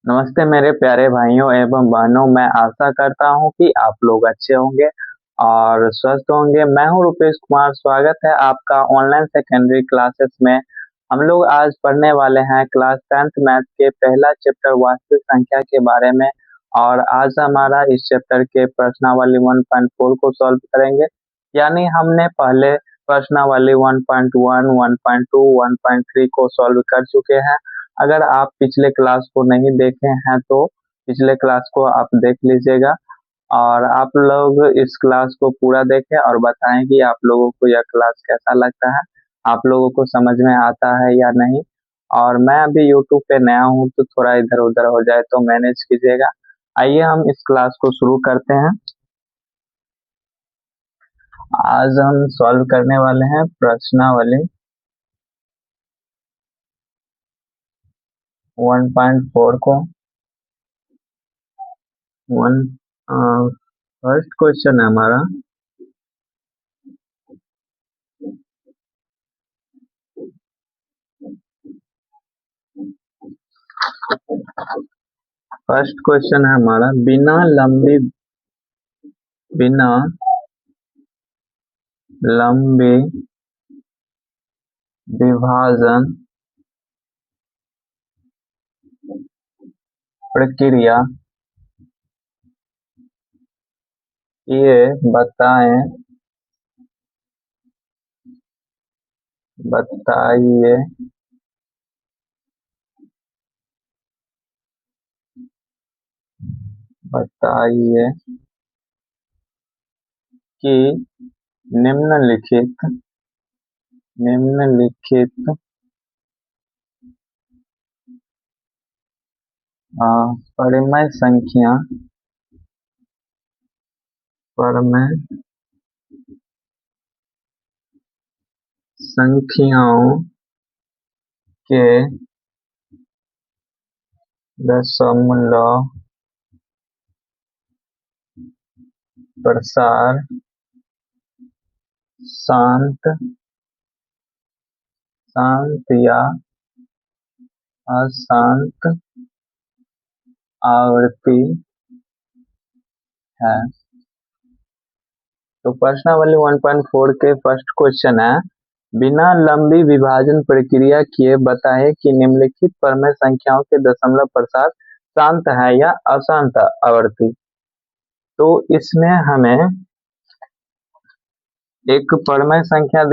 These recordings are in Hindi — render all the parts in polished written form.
नमस्ते मेरे प्यारे भाइयों एवं बहनों। मैं आशा करता हूं कि आप लोग अच्छे होंगे और स्वस्थ होंगे। मैं हूं रुपेश कुमार। स्वागत है आपका ऑनलाइन सेकेंडरी क्लासेस में। हम लोग आज पढ़ने वाले हैं क्लास 10th मैथ के पहला चैप्टर वास्तविक संख्या के बारे में। और आज हमारा इस चैप्टर के प्रश्नावली 1.4 को सॉल्व करेंगे। यानी हमने पहले प्रश्नावली 1.1, 1.2, 1.3 को सॉल्व कर चुके हैं। अगर आप पिछले क्लास को नहीं देखे हैं तो पिछले क्लास को आप देख लीजिएगा और आप लोग इस क्लास को पूरा देखें और बताएं कि आप लोगों को यह क्लास कैसा लगता है, आप लोगों को समझ में आता है या नहीं। और मैं अभी यूट्यूब पे नया हूं तो थोड़ा इधर उधर हो जाए तो मैनेज कीजिएगा। आइए हम इस क्लास को शुरू करते हैं। आज हम सॉल्व करने वाले हैं प्रश्नावली 1.4 को। वन फर्स्ट क्वेश्चन है हमारा। फर्स्ट क्वेश्चन है हमारा, बिना लंबी विभाजन प्रक्रिया ये बताइए बताइए कि निम्नलिखित परिमेय संख्याओं के दशमलव प्रसार शांत या अशांत आवृत्ति है। तो प्रश्नावली 1.4 के फर्स्ट क्वेश्चन है, बिना लंबी विभाजन प्रक्रिया किए बताएं कि निम्नलिखित परिमेय संख्याओं के दशमलव प्रसार शांत है या अशांत आवृत्ति। तो इसमें हमें एक परिमेय संख्या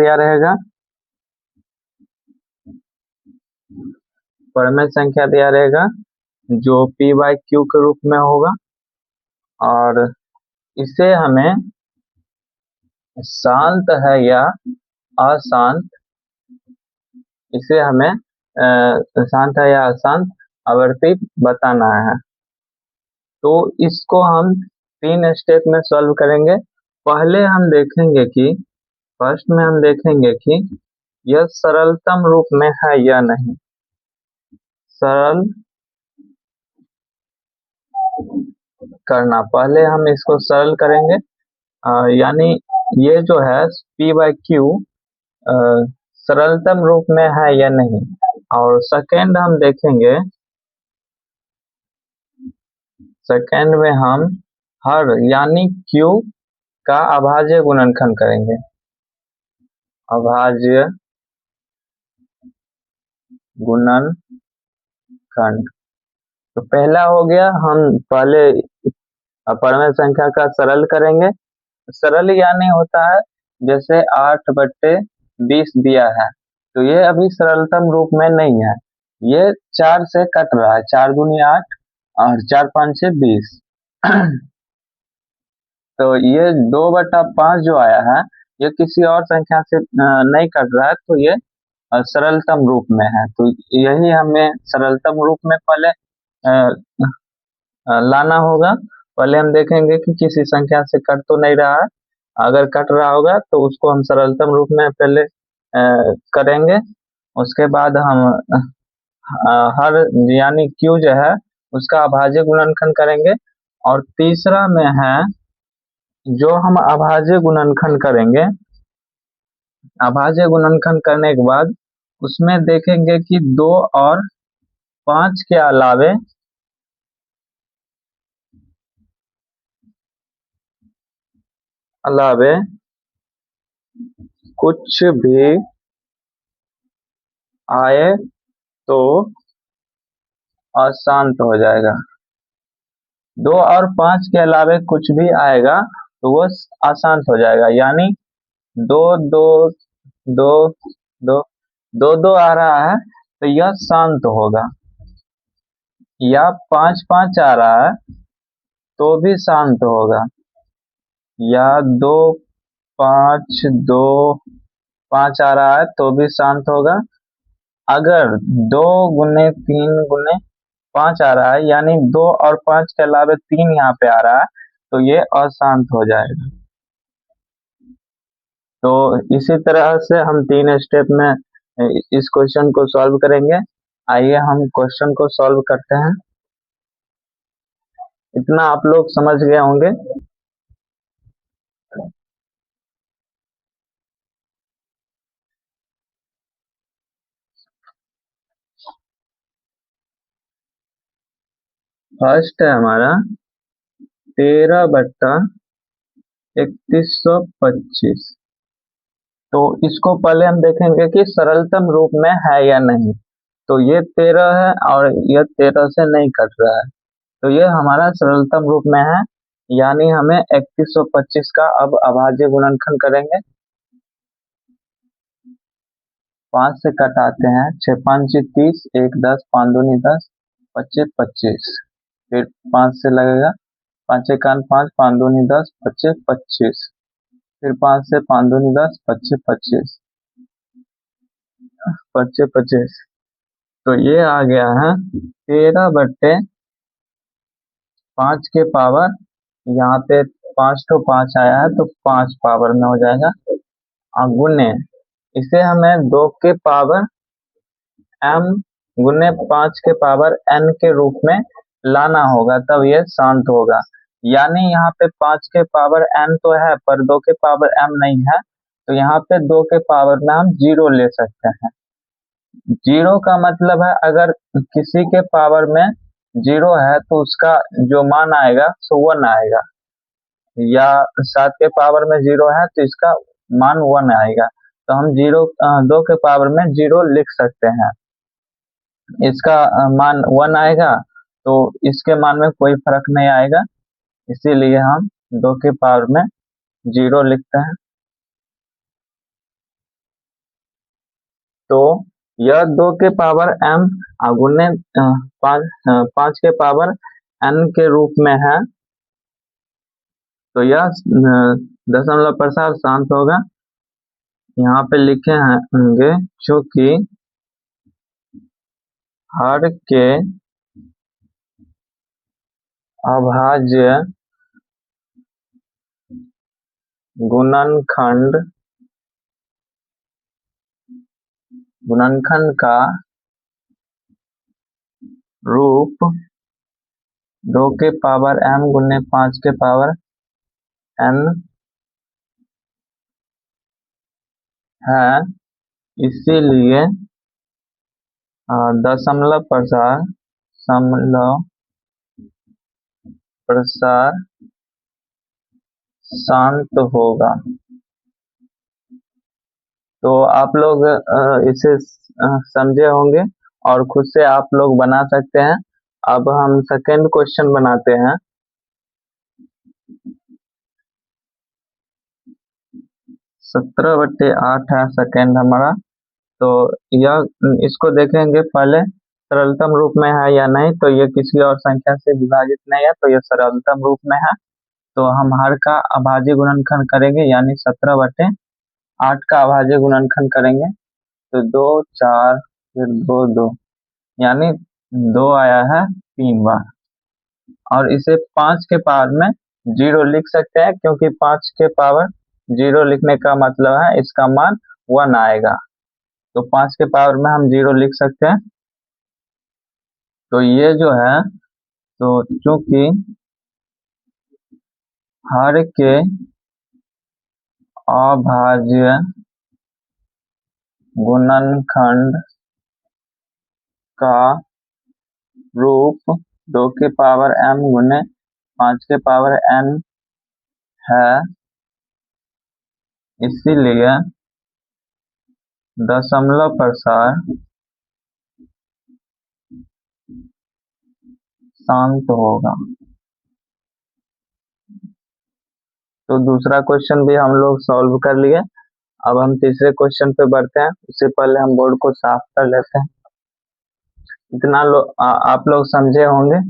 दिया रहेगा, जो p/q के रूप में होगा और इसे हमें शांत है या अशांत आवृत्ति बताना है। तो इसको हम 3 स्टेप में सॉल्व करेंगे। पहले हम देखेंगे कि यह सरलतम रूप में है या नहीं। सरल करना, पहले हम इसको सरल करेंगे। यानी ये जो है p/q सरलतम रूप में है या नहीं। और सेकंड में हम हर यानी q का अभाज्य गुणनखंड करेंगे। अभाज्य गुणनखंड तो पहला हो गया। हम पहले परिमेय संख्या का सरल करेंगे। सरल यानी होता है जैसे 8/20 दिया है तो ये अभी सरलतम रूप में नहीं है, ये 4 से कट रहा है। 4 दूनी 8 और 4 5 20 तो ये 2/5 जो आया है ये किसी और संख्या से नहीं कट रहा है, तो ये सरलतम रूप में है। तो यही हमें सरलतम रूप में पहले लाना होगा। पहले हम देखेंगे कि किसी संख्या से कट तो नहीं रहा है। अगर कट रहा होगा तो उसको हम सरलतम रूप में पहले करेंगे। उसके बाद हम हर यानी q जो है उसका अभाज्य गुणनखंड करेंगे। और तीसरा में है जो हम अभाज्य गुणनखंड करेंगे, अभाज्य गुणनखंड करने के बाद उसमें देखेंगे कि 2 और 5 के अलावे अलावे कुछ भी आए तो अशांत हो जाएगा। 2 और 5 के अलावे कुछ भी आएगा तो वो अशांत हो जाएगा। यानी दो दो दो दो दो दो आ रहा है तो यह शांत होगा, या 5 5 आ रहा है तो भी शांत होगा, या 2 5 2 5 आ रहा है तो भी शांत होगा। अगर 2 गुने 3 गुने 5 आ रहा है, यानी 2 और 5 के अलावे 3 यहाँ पे आ रहा है तो ये अशांत हो जाएगा। तो इसी तरह से हम 3 स्टेप में इस क्वेश्चन को सॉल्व करेंगे। आइए हम क्वेश्चन को सॉल्व करते हैं। इतना आप लोग समझ गए होंगे। फर्स्ट है हमारा 13/3125। तो इसको पहले हम देखेंगे कि सरलतम रूप में है या नहीं। तो ये 13 है और यह 13 से नहीं कट रहा है, तो ये हमारा सरलतम रूप में है। यानी हमें 3125 का अब अभाज्य गुणनखंड करेंगे। 5 से कटाते हैं, 6 5 30, 1 10, 5 दूनी 10, 25 25। फिर 5 से लगेगा, 5 1 5, 5 दूनी 10, 25 25। फिर 5 से 5 दूनी 10, 25 25, 25 25। तो ये आ गया है 13/5 के पावर। यहाँ पे 5 तो 5 आया है तो 5 पावर में हो जाएगा। गुने इसे हमें 2 के पावर m गुने 5 के पावर n के रूप में लाना होगा, तब ये शांत होगा। यानी यहाँ पे 5 के पावर n तो है पर 2 के पावर m नहीं है, तो यहाँ पे 2 के पावर में हम 0 ले सकते हैं। 0 का मतलब है अगर किसी के पावर में 0 है तो उसका जो मान आएगा सो 1 आएगा, या 7 के पावर में 0 है तो इसका मान 1 आएगा। तो हम 2 के पावर में 0 लिख सकते हैं, इसका मान 1 आएगा तो इसके मान में कोई फर्क नहीं आएगा, इसीलिए हम 2 के पावर में 0 लिखते हैं। तो यह 2 के पावर m गुने 5 के पावर n के रूप में है, तो यह दशमलव प्रसार शांत होगा। यहाँ पे लिखे होंगे चूंकि हर के अभाज्य गुणनखंड का रूप 2 के पावर m गुने 5 के पावर n है, इसीलिए दशमलव प्रसार शांत होगा। तो आप लोग इसे समझे होंगे और खुद से आप लोग बना सकते हैं। अब हम सेकेंड क्वेश्चन बनाते हैं। 17/8 है सेकेंड हमारा। तो यह इसको देखेंगे पहले सरलतम रूप में है या नहीं। तो ये किसी और संख्या से विभाजित नहीं है, तो यह सरलतम रूप में है। तो हम हर का अभाज्य गुणनखंड करेंगे, यानी 17/8 का अभाज्य गुणनखंड करेंगे। तो 2 4 फिर 2 2, यानी 2 आया है 3 बार। और इसे 5 के पावर में 0 लिख सकते हैं, क्योंकि 5 के पावर 0 लिखने का मतलब है इसका मान 1 आएगा। तो 5 के पावर में हम 0 लिख सकते हैं। तो ये जो है, तो चूंकि हर के अभाज्य गुणनखंड का रूप 2 के पावर m गुने 5 के पावर n है, इसीलिए दशमलव प्रसार शांत होगा। तो दूसरा क्वेश्चन भी हम लोग सॉल्व कर लिए। अब हम तीसरे क्वेश्चन पे बढ़ते हैं, उससे पहले हम बोर्ड को साफ कर लेते हैं। इतना आप लोग समझे होंगे।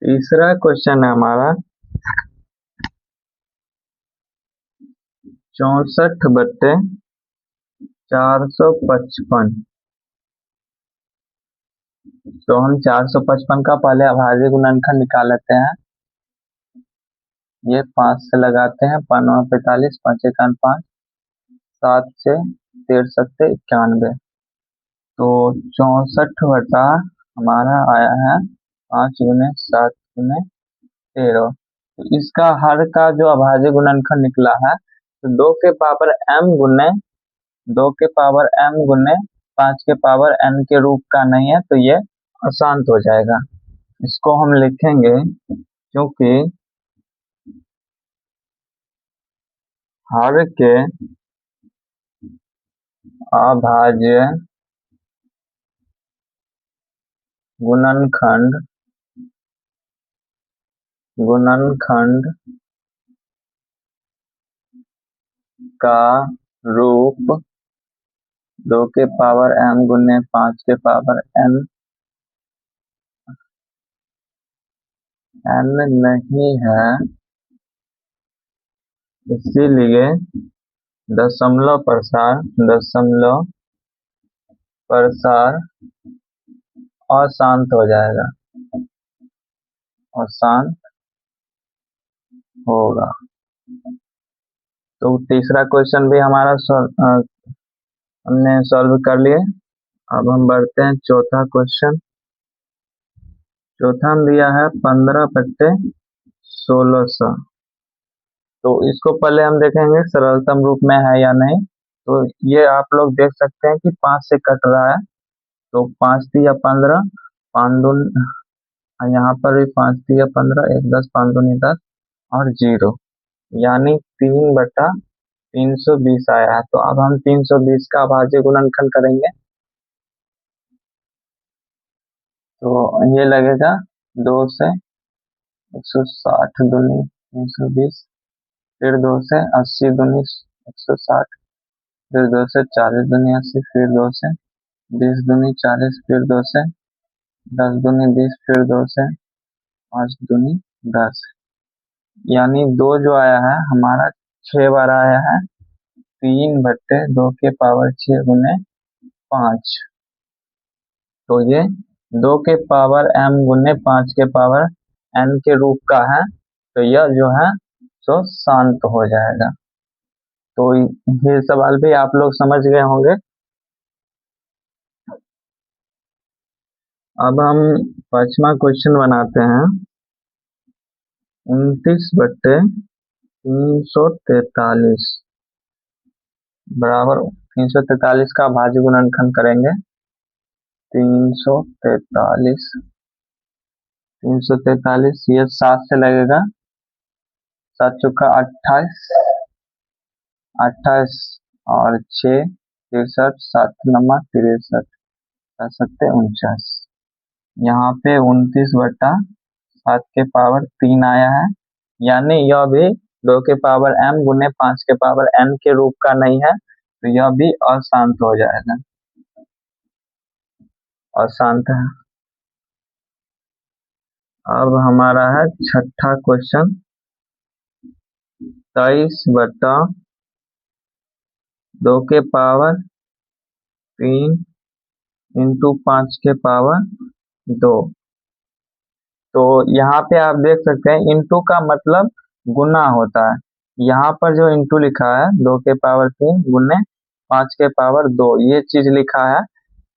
तीसरा क्वेश्चन है हमारा 64/455। तो हम 455 का पहले अभाज्य गुणनखंड निकाल लेते हैं। ये 5 से लगाते हैं, 5×9=45, 5 × 5, 7 से 13×7=91। तो 64 हमारा आया है 5×7×13। तो इसका हर का जो अभाज्य गुणनखंड निकला है, तो 2 के पावर m गुने 2 के पावर m गुने 5 के पावर n के रूप का नहीं है, तो ये अशांत हो जाएगा। इसको हम लिखेंगे, क्योंकि हर के अभाज्य गुणनखंड का रूप 2 के पावर m गुने 5 के पावर n नहीं है, इसीलिए दशमलव प्रसार अशांत हो जाएगा, अशांत होगा। तो तीसरा क्वेश्चन भी हमारा हमने सॉल्व कर लिए। अब हम बढ़ते हैं चौथा क्वेश्चन। चौथा में दिया है 15/1600। तो इसको पहले हम देखेंगे सरलतम रूप में है या नहीं। तो ये आप लोग देख सकते हैं कि 5 से कट रहा है, तो 5×3=15, 5×2, यहाँ पर भी 5×3=15, 1 10, 5×2=10 और 0, यानी 3/320 आया है। तो अब हम 320 का अभाज्य गुणनखंड करेंगे। तो ये लगेगा 2 से 160 दूनी 320, फिर 2 से 80 दूनी 160, फिर 2 से 40 दूनी 80, फिर 2 से 20 दूनी 40, फिर 2 से 10 दूनी 20, फिर 2 से 5 दूनी 10, यानी 2 जो आया है हमारा 6 बार आया है। 3/2 के पावर 6 गुने 5। तो ये 2 के पावर m गुने 5 के पावर n के रूप का है, तो यह जो है सो शांत हो जाएगा। तो ये सवाल भी आप लोग समझ गए होंगे। अब हम 5वां क्वेश्चन बनाते हैं 29/343 बराबर 343 का अभाज्य गुणनखंड करेंगे। 343 ये 7 से लगेगा, 7 चौका 28, 28 और 6 63, 7 9 63, 7 49। यहाँ पे 29/7 के पावर 3 आया है, यानी यह भी 2 के पावर m गुने 5 के पावर n के रूप का नहीं है, तो यह भी अशांत हो जाएगा, अशांत है। अब हमारा है छठा क्वेश्चन 23/2 के पावर 3 इंटू 5 के पावर 2। तो यहाँ पे आप देख सकते हैं इंटू का मतलब गुना होता है। यहाँ पर जो इंटू लिखा है 2 के पावर 3 गुने 5 के पावर 2, ये चीज लिखा है,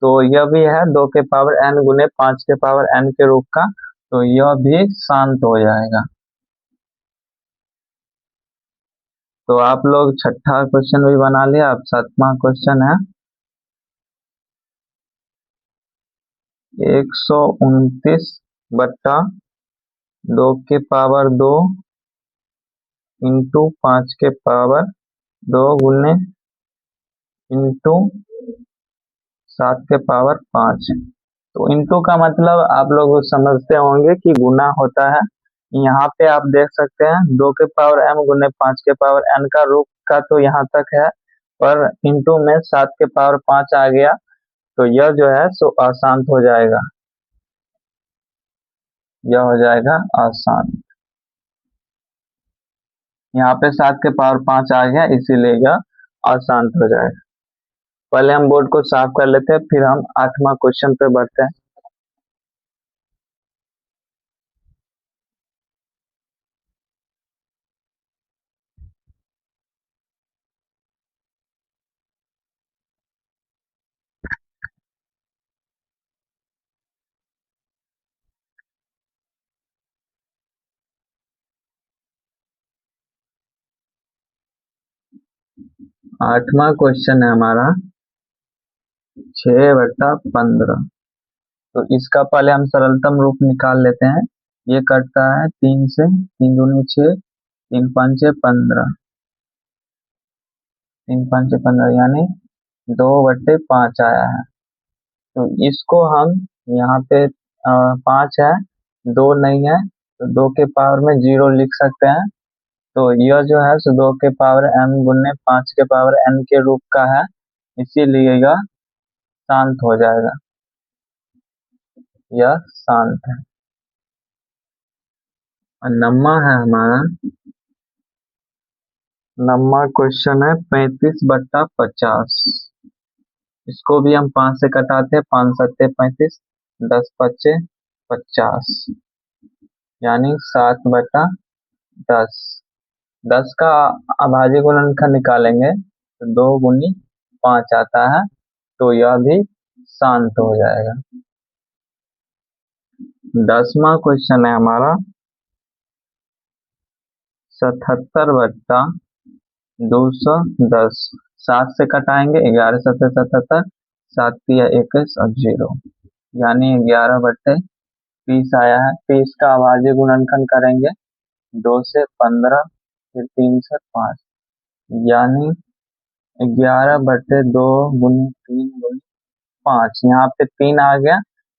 तो यह भी है 2 के पावर n गुने 5 के पावर n के रूप का, तो यह भी शांत हो जाएगा। तो आप लोग छठा क्वेश्चन भी बना लिया। अब सातवां क्वेश्चन है 129/2 इंटू 5 गुने इंटू 7 तो इंटू का मतलब आप लोग समझते होंगे कि गुना होता है। यहाँ पे आप देख सकते हैं 2 m गुने 5 n का रूप का तो यहाँ तक है, पर इंटू में 7 5 आ गया तो यह जो है सो अशांत हो जाएगा, यह हो जाएगा अशांत। यहाँ पे 7 5 आ गया इसीलिए यह अशांत हो जाएगा। पहले हम बोर्ड को साफ कर लेते हैं, फिर हम 8वां क्वेश्चन पे बढ़ते हैं। 8वां क्वेश्चन है हमारा 6/15। तो इसका पहले हम सरलतम रूप निकाल लेते हैं। ये कटता है 3 से, 3 दूनी 6, 3 पंचे 15, 3 पंचे 15 यानी 2/5 आया है। तो इसको हम यहाँ पे 5 है, 2 नहीं है, तो 2 के पावर में 0 लिख सकते हैं। तो यह जो है सो 2 के पावर m गुने 5 के पावर n के रूप का है, इसीलिए यह शांत हो जाएगा, यह शांत है। और नम्मा क्वेश्चन है 35/50। इसको भी हम 5 से कटाते हैं, 5 सत्ते 35, 10 पच्चे 50 यानी 7/10। 10 का अभाज्य गुणनखंड निकालेंगे तो 2 गुनी 5 आता है, तो यह भी शांत हो जाएगा। 10वां क्वेश्चन है हमारा 77/210। 7 से कटाएंगे, 11 सत्ते 77, 7 तिया 21 और 0 यानी 11/30 आया है। 30 का अभाज्य गुणनखंड करेंगे 2 से 15, फिर 3 से 5 यानी 11/2 गुने 3 गुने 5। यहाँ पे 3 आ गया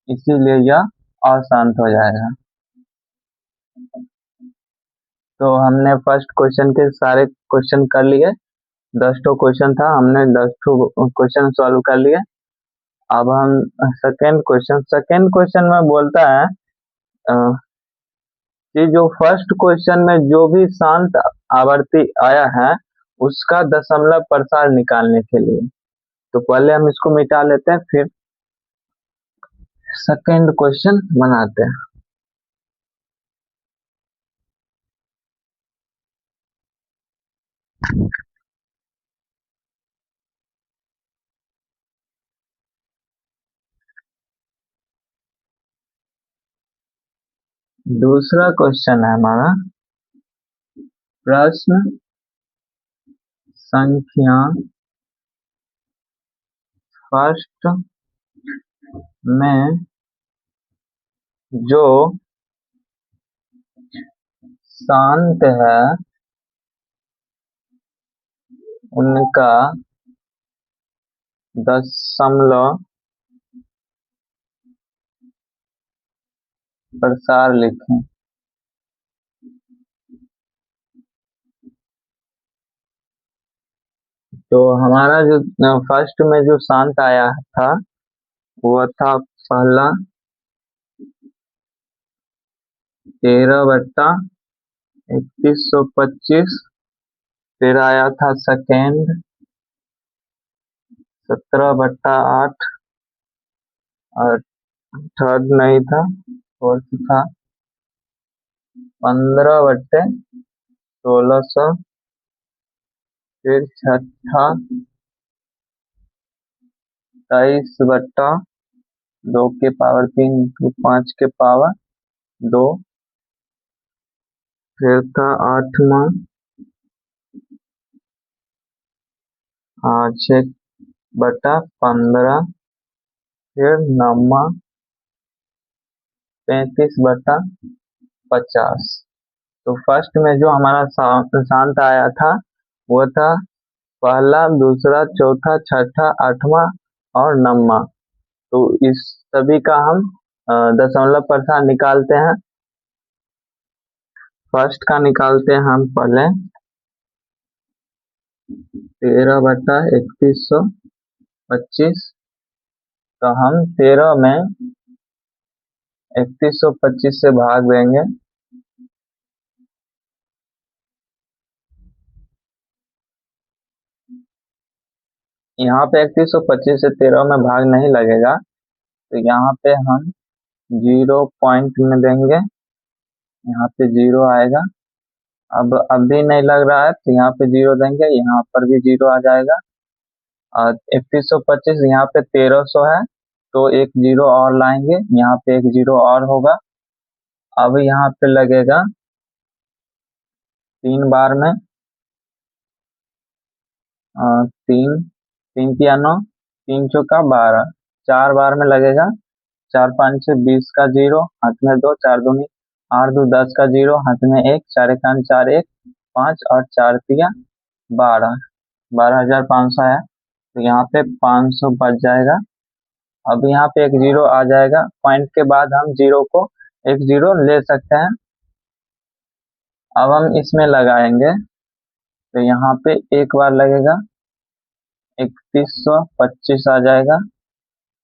इसीलिए यह अशांत हो जाएगा। तो हमने फर्स्ट क्वेश्चन के सारे क्वेश्चन कर लिए। 10 क्वेश्चन था, हमने 10 क्वेश्चन सॉल्व कर लिए। अब हम सेकेंड क्वेश्चन में बोलता है कि जो फर्स्ट क्वेश्चन में जो भी शांत आवर्ती आया है उसका दशमलव प्रसार निकालने के लिए। तो पहले हम इसको मिटा लेते हैं, फिर सेकेंड क्वेश्चन बनाते हैं। दूसरा क्वेश्चन है हमारा प्रश्न संख्या फर्स्ट में जो शांत है उनका दशमलव प्रसार लिखें। तो हमारा जो फर्स्ट में जो शांत आया था वह था पहला 13/3125, फिर आया था सेकेंड 17/8 और थर्ड नहीं था, फोर्थ था 15/1600, फिर छठा 23/2 के पावर 3 इंटू 5 के पावर 2, फिर था 8वां 6/15, फिर 35/50। तो फर्स्ट में जो हमारा शांत आया था वो था पहला, दूसरा, चौथा, छठा, आठवां और नववां। तो इस सभी का हम दशमलव प्रसार निकालते हैं। फर्स्ट का निकालते हैं हम पहले 13/3125। तो हम 13 में 3125 से भाग देंगे। यहाँ पे 3125 से 13 में भाग नहीं लगेगा, तो यहाँ पे हम 0 पॉइंट में देंगे। यहाँ पे 0 आएगा। अब भी नहीं लग रहा है तो यहाँ पे 0 देंगे, यहाँ पर भी 0 आ जाएगा। और 3125 यहाँ पे 1300 है, तो एक 0 और लाएंगे, यहाँ पे एक 0 और होगा। अब यहाँ पे लगेगा 3 बार में, 3 3 तिया 9, 3 चौका 12, 4 बार में लगेगा। 4 5 से 20 का 0, हाथ में 2, 4 दूनी 8, 2 10 का 0, हाथ में 1, 4 1 4 1 5 और 4 तिया 12, 12,500 है। तो यहाँ पे 500 बच जाएगा। अब यहाँ पे एक 0 आ जाएगा, पॉइंट के बाद हम 0 को एक 0 ले सकते हैं। अब हम इसमें लगाएंगे, तो यहाँ पे एक बार लगेगा, 3125 आ जाएगा।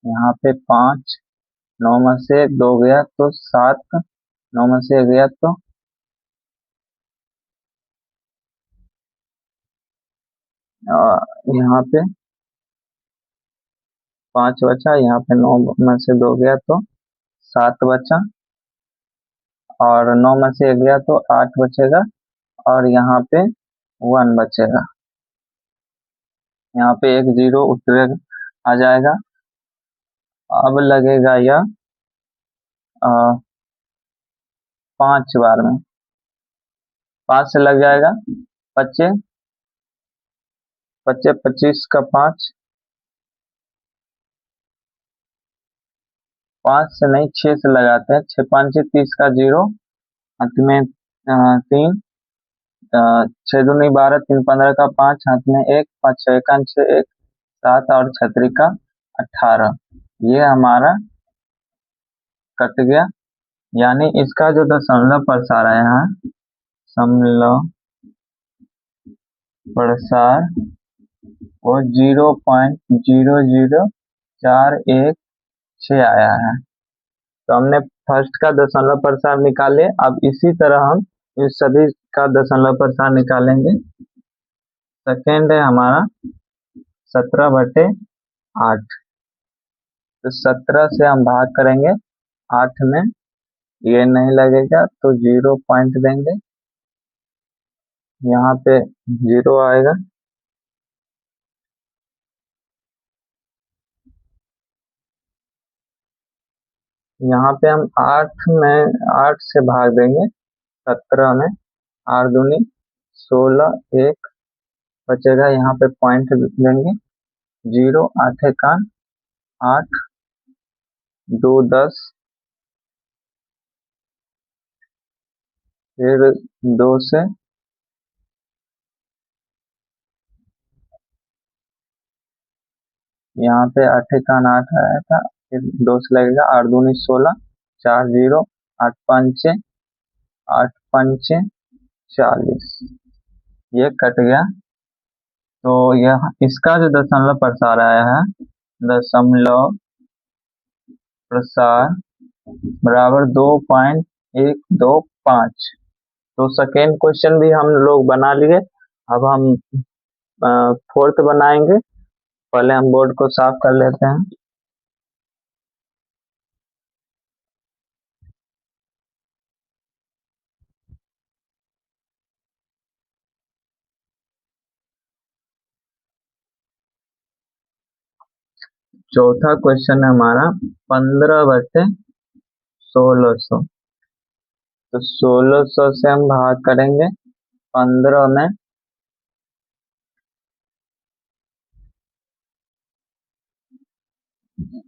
यहाँ पे 5, 9 में से 2 गया तो 7, 9 में से गया तो यहाँ पे 5 बचा, यहाँ पे 9 में से 2 गया तो 7 बचा, और 9 में से 1 गया तो 8 बचेगा, और यहाँ पे 1 बचेगा। यहाँ पे एक 0 उत्तर आ जाएगा। अब लगेगा यह 5 बार में, 5 से लग जाएगा, 25 25 25 का 5, 5 से नहीं 6 से लगाते हैं, 6 5 30 का 0, हाथ में 3, 6 दूनी 12, 3 15 का 5, हाथ में 1, 5 6 1 6 1 7 और छतरी का 18। ये हमारा कट गया, यानी इसका जो दशमलव प्रसार है यहाँ, दशमलव प्रसार वो 0.00416 आया है। तो हमने फर्स्ट का दशमलव प्रसार निकाले। अब इसी तरह हम इस सभी का दशमलव प्रसार निकालेंगे। सेकेंड है हमारा 17/8। तो 17 से हम भाग करेंगे 8 में, ये नहीं लगेगा तो 0 पॉइंट देंगे, यहाँ पे 0 आएगा। यहाँ पे हम 8 से भाग देंगे 17 में, 8 दूनी 16, 1 बचेगा, यहाँ पे पॉइंट देंगे 0, 8 एकान 8, 2 10, फिर 2 से यहाँ पे 8 एकान 8 आया था, फिर 2 से लगेगा, 8 दूनी 16, 4 0, 8 5 8 5 40, ये कट गया। तो यह इसका जो दशमलव प्रसार आया है, दशमलव प्रसार बराबर 2.125। तो सेकेंड क्वेश्चन भी हम लोग बना लिए। अब हम फोर्थ बनाएंगे। पहले हम बोर्ड को साफ कर लेते हैं। चौथा क्वेश्चन है हमारा 15/1600। तो 1600 से हम भाग करेंगे 15 में,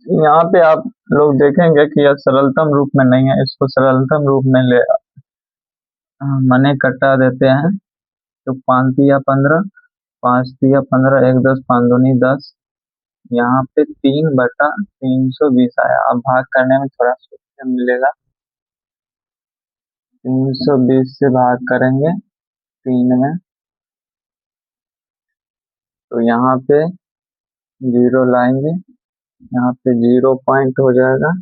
यहाँ पे आप लोग देखेंगे कि यह सरलतम रूप में नहीं है, इसको सरलतम रूप में ले मने कटा देते हैं। तो 5 × 15, 5 × 15, 1 × 10, 5 × 10। यहाँ पे 3/320 आया। अब भाग करने में थोड़ा सा मिलेगा। 320 से भाग करेंगे 3 में, तो यहाँ पे 0 लाएंगे, यहाँ पे 0 पॉइंट हो जाएगा।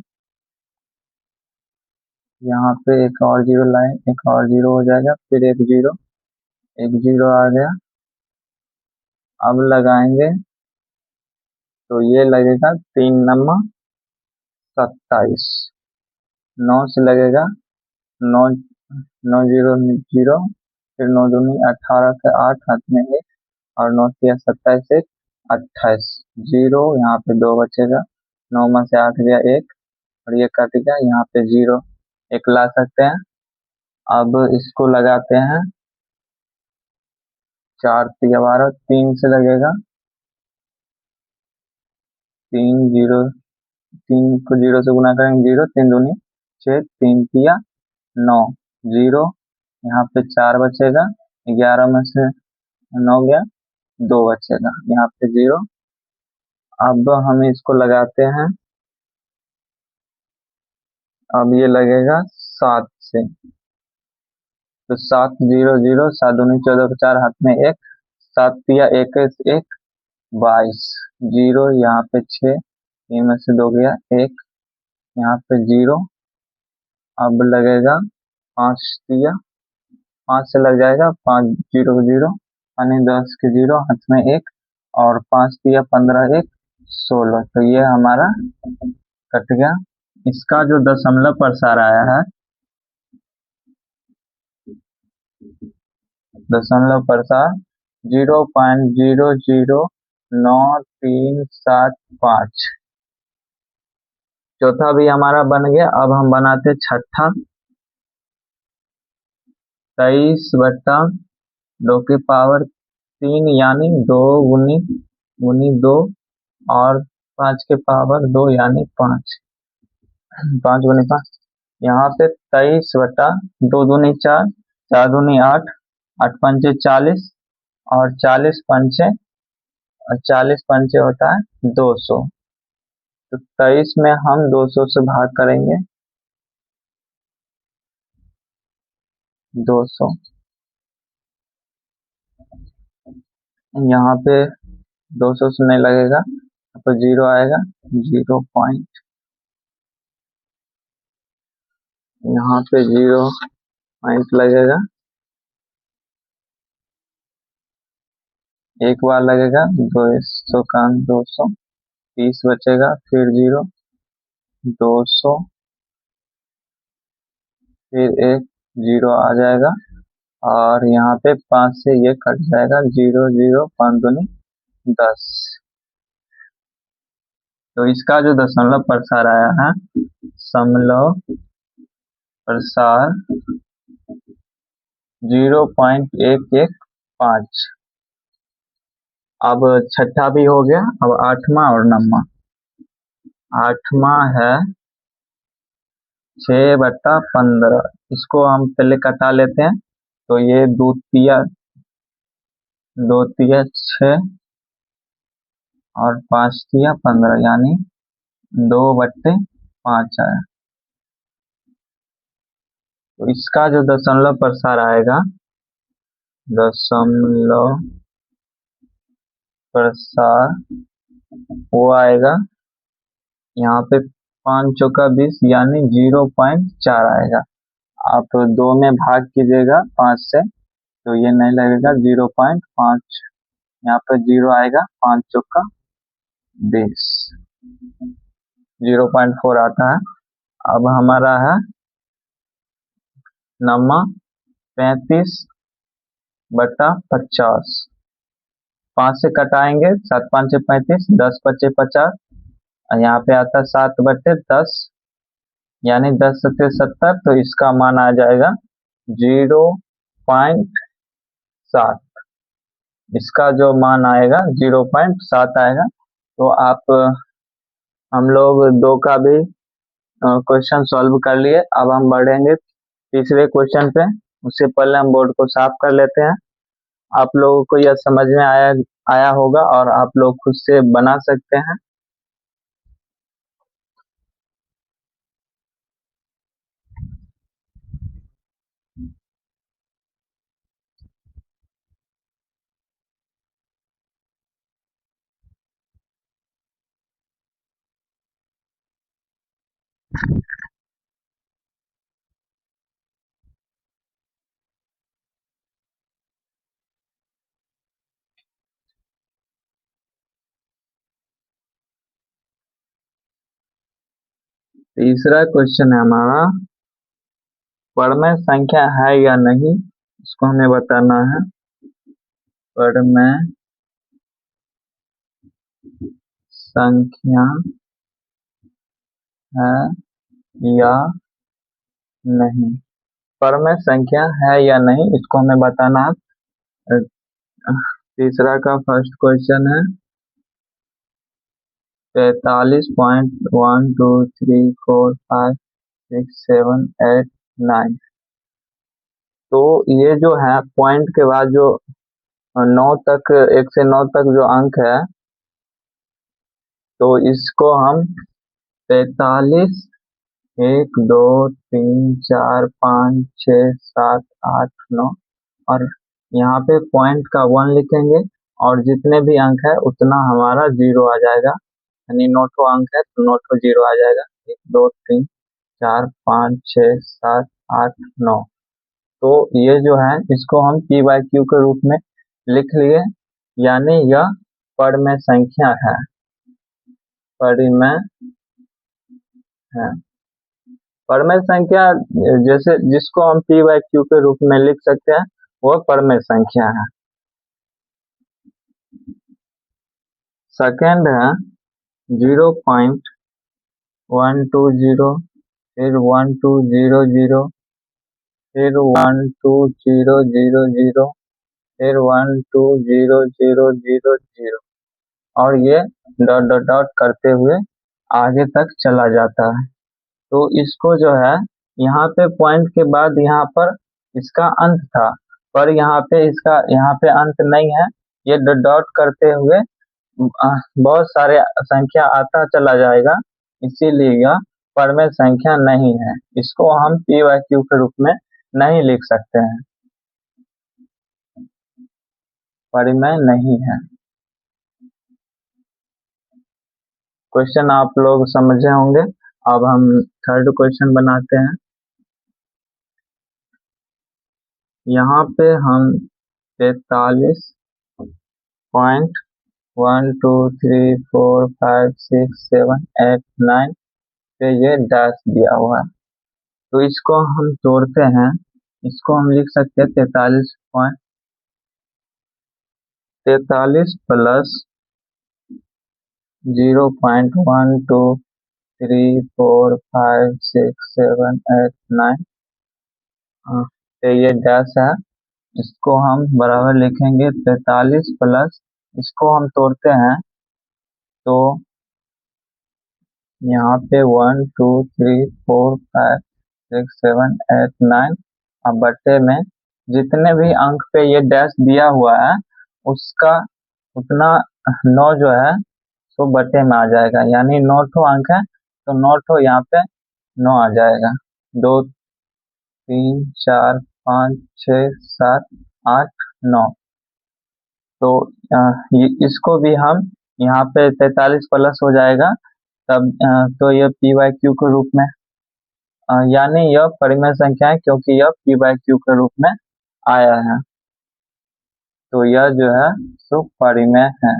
यहाँ पे एक और 0 लाए, एक और 0 हो जाएगा, फिर एक 0, एक 0 आ गया। अब लगाएंगे तो ये लगेगा 3×9 = 27। 9 से लगेगा 9, 9 0 0, फिर 9 दूनी 18 से 8 हाथ में 1, और 9 तिया 27, 1 28, 0 यहाँ पे 2 बचेगा। 9 में से 8 गया 1, और ये कट गया, यहाँ पे 0 1 ला सकते हैं। अब इसको लगाते हैं 4 तिया 12, 3 से लगेगा 3 0, 3 को 0 से गुना करेंगे 0, 3 दूनी 6, 3 तिया 9, 0 यहाँ पे 4 बचेगा। 11 में से 9 गया, 2 बचेगा, यहाँ पे 0। अब हम इसको लगाते हैं, अब ये लगेगा 7 से, तो 7 0 0, 7 दूनी 14, 4 हाथ में 1, 7 तिया 21, 1 22, 0 यहाँ पे 6, 3 में से 2 गया 1, यहाँ पे 0। अब लगेगा 5 तिया, 5 से लग जाएगा, 5 0 0, यानी 10 के 0 हाथ में 1, और 5 तिया 15, 1 16। तो ये हमारा कट गया। इसका जो दशमलव प्रसार आया है, दशमलव प्रसार 0.009375। चौथा भी हमारा बन गया। अब हम बनाते छठा। 23/2 यानी 2 गुनी 2, और 5 यानी 5, 5 गुनी 5। यहाँ पे 23/2 दूनी 4, 4 दूनी 8, 8 पंचे 40, और 40 पंचे, और 40 पंचे होता है 200। तो 23 में हम 200 से भाग करेंगे, 200। यहाँ पे 200 से नहीं लगेगा, तो 0 आएगा, 0 पॉइंट, यहाँ पे 0 पॉइंट लगेगा। एक बार लगेगा, 200 का 200, 30 बचेगा, फिर 0, 200, फिर एक 0 आ जाएगा, और यहाँ पे 5 से ये कट जाएगा, 0 0, 5 दूनी 10। तो इसका जो दशमलव प्रसार आया है, दशमलव प्रसार 0.115। अब छठा भी हो गया। अब आठवां और नववां। आठवां है 6/15। इसको हम पहले कटा लेते हैं। तो ये 2 तिया 6, और 5 तिया 15, यानी 2/5 आया। तो इसका जो दशमलव प्रसार आएगा, दशमलव प्रसार वो आएगा यहाँ पे 5 चौका 20, यानी 0.4 आएगा। आप 2 में भाग कीजिएगा 5 से, तो ये नहीं लगेगा, 0.5 यहाँ पे 0 आएगा, 5 चौका 20, 0.4 आता है। अब हमारा है नम्मा 35/50। 5 से कटाएंगे, 7 5 35, 10 25 50, और यहाँ पे आता है 7/10, यानी 10 7 70। तो इसका मान आ जाएगा 0.7। इसका जो मान आएगा 0.7 आएगा। तो आप हम लोग दो का भी क्वेश्चन सॉल्व कर लिए। अब हम बढ़ेंगे तीसरे क्वेश्चन पे। उससे पहले हम बोर्ड को साफ कर लेते हैं। आप लोगों को यह समझ में आया आया होगा और आप लोग खुद से बना सकते हैं। तीसरा क्वेश्चन है हमारा, परमेय संख्या है या नहीं, इसको हमें बताना है। परमेय संख्या है या नहीं, परमेय संख्या है या नहीं, इसको हमें बताना है। तीसरा का फर्स्ट क्वेश्चन है 43.1 2 3 4 5 6 7 8 9। तो ये जो है पॉइंट के बाद जो 9 तक, 1 से 9 तक जो अंक है, तो इसको हम 43, 1 2 3 4 5 6 7 8 9 और यहाँ पे पॉइंट का 1 लिखेंगे और जितने भी अंक है उतना हमारा जीरो आ जाएगा। यानी 9 अंक है तो 9 जीरो आ जाएगा। 1 2 3 4 5 6 7 8 9। तो ये जो है इसको हम पी बाई क्यू के रूप में लिख लिए, यानी यह परमेय संख्या है। परिमेय है। परमेय संख्या जैसे जिसको हम पी बाई क्यू के रूप में लिख सकते हैं वह परमेय संख्या है। सेकेंड है 0.120, फिर 1200, फिर 12000, फिर 12000 और ये डॉट डॉट डॉट करते हुए आगे तक चला जाता है। तो इसको जो है यहाँ पे पॉइंट के बाद यहाँ पर इसका अंत था, पर यहाँ पे अंत नहीं है। ये डॉट डॉट करते हुए बहुत सारे संख्या आता चला जाएगा, इसीलिए यह परमेय संख्या नहीं है। इसको हम पी वाई क्यू के रूप में नहीं लिख सकते हैं, परिमेय नहीं है। क्वेश्चन आप लोग समझे होंगे। अब हम थर्ड क्वेश्चन बनाते हैं। यहाँ पे हम 43.1 2 3 4 5 6 7 8 9 पे ये डैश दिया हुआ है। तो इसको हम तोड़ते हैं। इसको हम लिख सकते हैं 43 प्लस 0.1 2 3 4 5 6 7 8 9 पे ये डैश है। इसको हम बराबर लिखेंगे 43 प्लस, इसको हम तोड़ते हैं तो यहाँ पे 1 2 3 4 5 6 7 8 9 अब बट्टे में जितने भी अंक पे ये डैश दिया हुआ है उसका उतना 9 जो है तो बट्टे में आ जाएगा। यानी 9 अंक है तो 9 यहाँ पे 9 आ जाएगा। 2 3 4 5 6 7 8 9। तो इसको भी हम यहाँ पे 43 प्लस हो जाएगा तब तो यह पी बाई क्यू के रूप में, यानी यह परिमेय संख्या है क्योंकि यह पी बाई क्यू के रूप में आया है। तो यह जो है सो परिमेय है।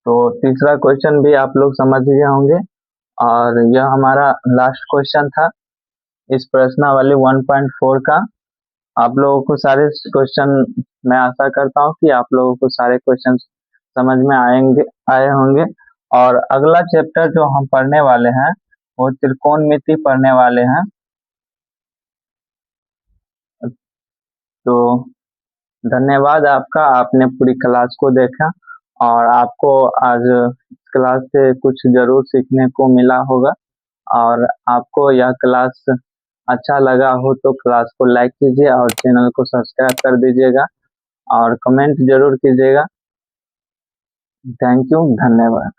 तो तीसरा क्वेश्चन भी आप लोग समझ गए होंगे और यह हमारा लास्ट क्वेश्चन था इस प्रश्नावली 1.4 का। आप लोगों को सारे क्वेश्चन, मैं आशा करता हूँ कि आप लोगों को सारे क्वेश्चन समझ में आए होंगे। और अगला चैप्टर जो हम पढ़ने वाले हैं वो त्रिकोणमिति पढ़ने वाले हैं। तो धन्यवाद आपका, आपने पूरी क्लास को देखा और आपको आज क्लास से कुछ ज़रूर सीखने को मिला होगा। और आपको यह क्लास अच्छा लगा हो तो क्लास को लाइक कीजिए और चैनल को सब्सक्राइब कर दीजिएगा और कमेंट ज़रूर कीजिएगा। थैंक यू, धन्यवाद।